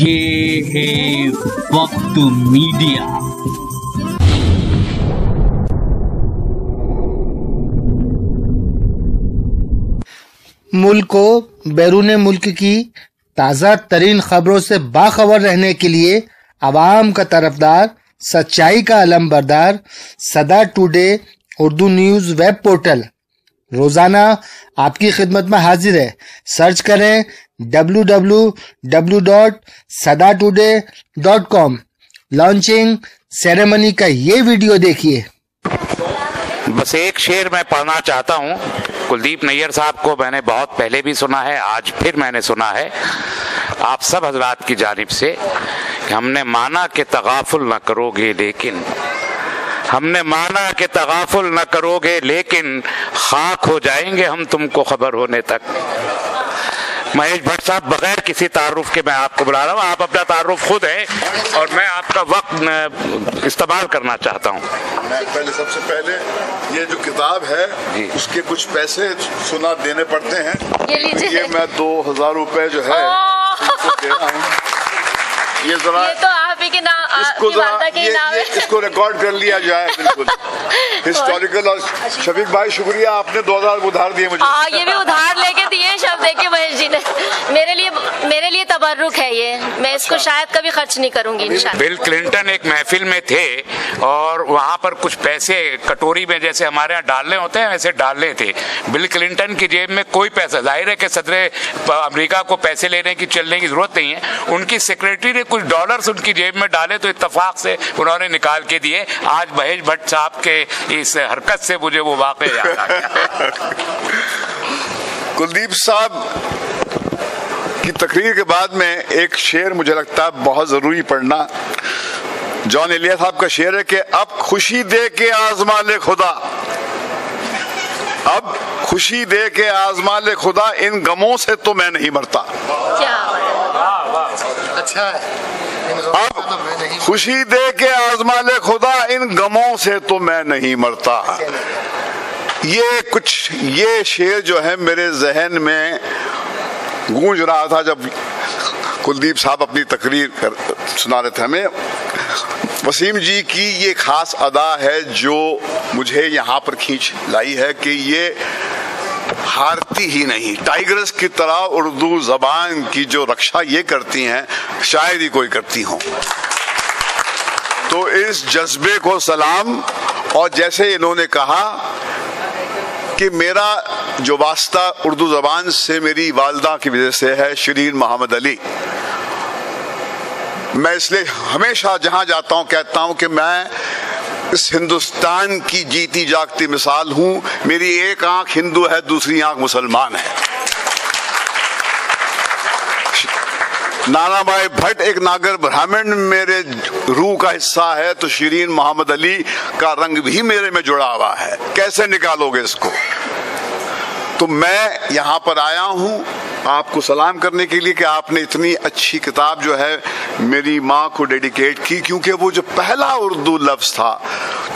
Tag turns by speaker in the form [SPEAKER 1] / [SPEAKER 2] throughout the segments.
[SPEAKER 1] ये है वक्त मीडिया।
[SPEAKER 2] मुल्क को बैरून मुल्क की ताज़ा तरीन खबरों से बाखबर रहने के लिए आवाम का तरफदार, सच्चाई का अलमबरदार सदा today Urdu news web portal रोजाना आपकी खिदमत में हाजिर है। सर्च करें www.sadatoday.com। लॉन्चिंग सेरेमनी का ये वीडियो देखिए।
[SPEAKER 3] बस एक शेर मैं पढ़ना चाहता हूँ। कुलदीप नैयर साहब को मैंने बहुत पहले भी सुना है, आज फिर मैंने सुना है आप सब हजरात की जानिब से कि हमने माना कि तगाफुल न करोगे लेकिन, हमने माना कि तगाफुल न करोगे लेकिन खाक हो जाएंगे हम तुमको खबर होने तक। महेश भट्ट साहब, बगैर किसी तारुफ के मैं आपको बुला रहा हूँ, आप अपना तारुफ खुद है और मैं आपका वक्त इस्तेमाल करना चाहता हूँ।
[SPEAKER 4] मैं सबसे पहले ये जो किताब है उसके कुछ पैसे सुना देने पड़ते हैं। ये मैं 2000 रुपए जो है उनको दे रहा हूँ। ये जरा
[SPEAKER 5] ये तो आप ही के नाम,
[SPEAKER 4] इसको इसको रिकॉर्ड कर लिया जाए, बिल्कुल हिस्टोरिकल। और शफीक भाई शुक्रिया, आपने 2000 उधार दिए मुझे।
[SPEAKER 5] ये भी उधार लेके दिए शब्द देखिए महेश जी ने। मेरे लिए तबर्रुक है ये, मैं इसको शायद कभी खर्च नहीं करूंगी इंशाल्लाह।
[SPEAKER 3] बिल क्लिंटन एक महफिल में थे और वहाँ पर कुछ पैसे कटोरी में जैसे हमारे यहाँ डालने होते हैं वैसे डालने थे। बिल क्लिंटन की जेब में कोई पैसा, जाहिर है कि सदर अमेरिका को पैसे लेने की चलने की जरूरत नहीं है। उनकी सेक्रेटरी ने कुछ डॉलर्स उनकी जेब में डाले तो इत्तेफाक से उन्होंने निकाल के दिए। आज महेश भट्ट साहब के इस हरकत से मुझे वो वाकया याद आ गया।
[SPEAKER 4] कुलदीप साहब की तकरीर के बाद में एक शेर मुझे लगता है बहुत जरूरी पढ़ना। जॉन एलिया साहब का शेर है कि अब खुशी दे के आजमा ले खुदा, अब खुशी दे के आजमा ले खुदा, इन गमों से तो मैं नहीं मरता।
[SPEAKER 5] क्या
[SPEAKER 2] अच्छा है।
[SPEAKER 4] अब खुशी दे के आजमा ले खुदा, इन गमों से तो मैं नहीं मरता। ये शेर जो है मेरे जहन में गूंज रहा था जब कुलदीप साहब अपनी तकरीर सुना रहे थे हमें। वसीम जी की ये खास अदा है जो मुझे यहाँ पर खींच लाई है कि ये हारती ही नहीं, टाइगर्स की तरह उर्दू जबान की जो रक्षा ये करती हैं शायद ही कोई करती हो। तो इस जज्बे को सलाम। और जैसे इन्होंने कहा कि मेरा जो वास्ता उर्दू जबान से मेरी वालदा की वजह से है, शिरीन मोहम्मद अली, मैं इसलिए हमेशा जहां जाता हूं कहता हूं कि मैं इस हिंदुस्तान की जीती जागती मिसाल हूं। मेरी एक आंख हिंदू है, दूसरी आंख मुसलमान है। नाना भाई भट्ट एक नागर ब्राह्मण मेरे रूह का हिस्सा है, तो शिरीन मोहम्मद अली का रंग भी मेरे में जुड़ा हुआ है। कैसे निकालोगे इसको? तो मैं यहाँ पर आया हूँ आपको सलाम करने के लिए कि आपने इतनी अच्छी किताब जो है मेरी माँ को डेडिकेट की, क्योंकि वो जो पहला उर्दू लफ्ज था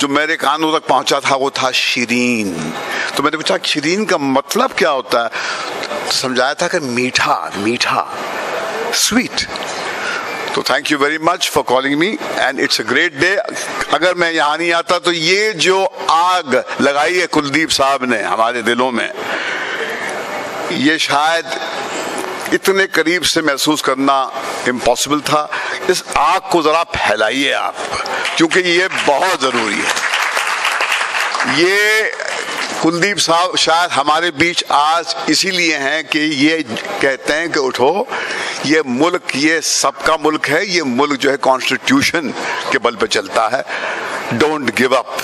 [SPEAKER 4] जो मेरे कानों तक पहुंचा था वो था शिरीन। तो मैंने पूछा शिरीन का मतलब क्या होता है, तो समझाया था कि मीठा मीठा, स्वीट। तो thank you very much for calling me and it's a great day. अगर मैं यहाँ नहीं आता तो ये जो आग लगाई है कुलदीप साहब ने हमारे दिलों में, ये शायद इतने करीब से महसूस करना इम्पॉसिबल था। इस आग को जरा फैलाइए आप, क्योंकि ये बहुत जरूरी है। ये कुलदीप साहब शायद हमारे बीच आज इसीलिए हैं कि ये कहते हैं कि उठो, ये मुल्क ये सबका मुल्क है, ये मुल्क जो है कॉन्स्टिट्यूशन के बल पे चलता है। Don't give up.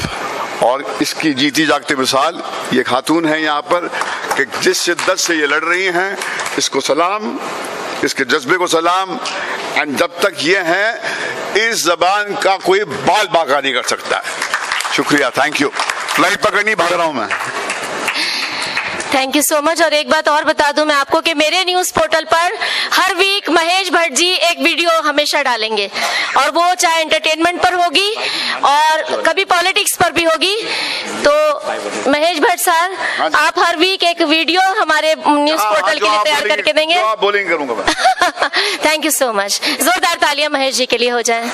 [SPEAKER 4] और इसकी जीती जागती मिसाल ये खातून है यहाँ पर कि जिस शिद्दत से ये लड़ रही हैं, इसको सलाम, इसके जज्बे को सलाम। एंड जब तक ये हैं इस जबान का कोई बाल बाका नहीं कर सकता है। शुक्रिया, थैंक यू। फ्लाइट पकड़नी, भाग रहा हूँ मैं।
[SPEAKER 5] Thank you so much. और एक बात और बता दूं मैं आपको कि मेरे न्यूज पोर्टल पर हर वीक महेश भट्ट जी एक वीडियो हमेशा डालेंगे, और वो चाहे एंटरटेनमेंट पर होगी और कभी पॉलिटिक्स पर भी होगी। तो महेश भट्ट सर, आप हर वीक एक वीडियो हमारे न्यूज पोर्टल के लिए तैयार करके देंगे।
[SPEAKER 4] बोलिंग करूंगा मैं।
[SPEAKER 5] Thank you so much. जोरदार तालियां महेश जी के लिए हो जाए।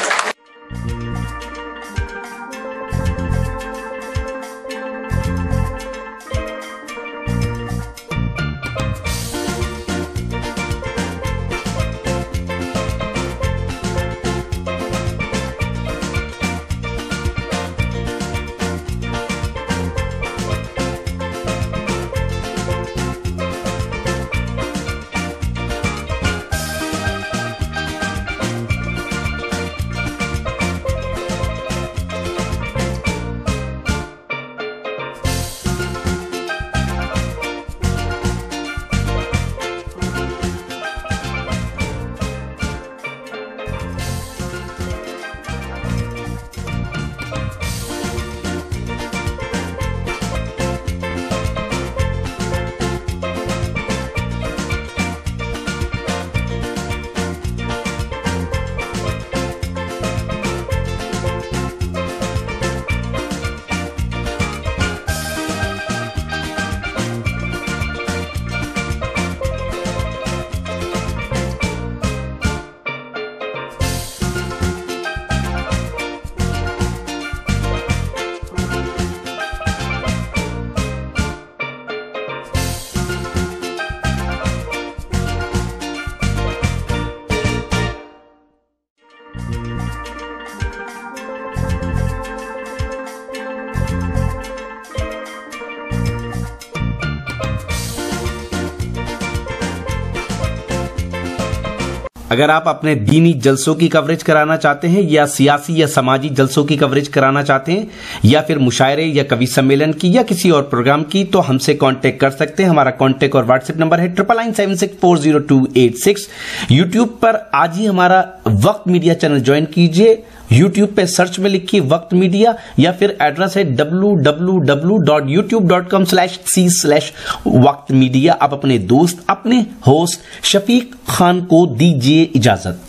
[SPEAKER 6] अगर आप अपने दीनी जलसों की कवरेज कराना चाहते हैं, या सियासी या समाजी जलसों की कवरेज कराना चाहते हैं, या फिर मुशायरे या कवि सम्मेलन की या किसी और प्रोग्राम की, तो हमसे कांटेक्ट कर सकते हैं। हमारा कांटेक्ट और व्हाट्सएप नंबर है 9997640286। यूट्यूब पर आज ही हमारा वक्त मीडिया चैनल ज्वाइन कीजिए। यूट्यूब पे सर्च में लिखिए वक्त मीडिया, या फिर एड्रेस है www.youtube.com/c/वक्त मीडिया। आप अपने दोस्त, अपने होस्ट शफीक खान को दीजिए इजाजत।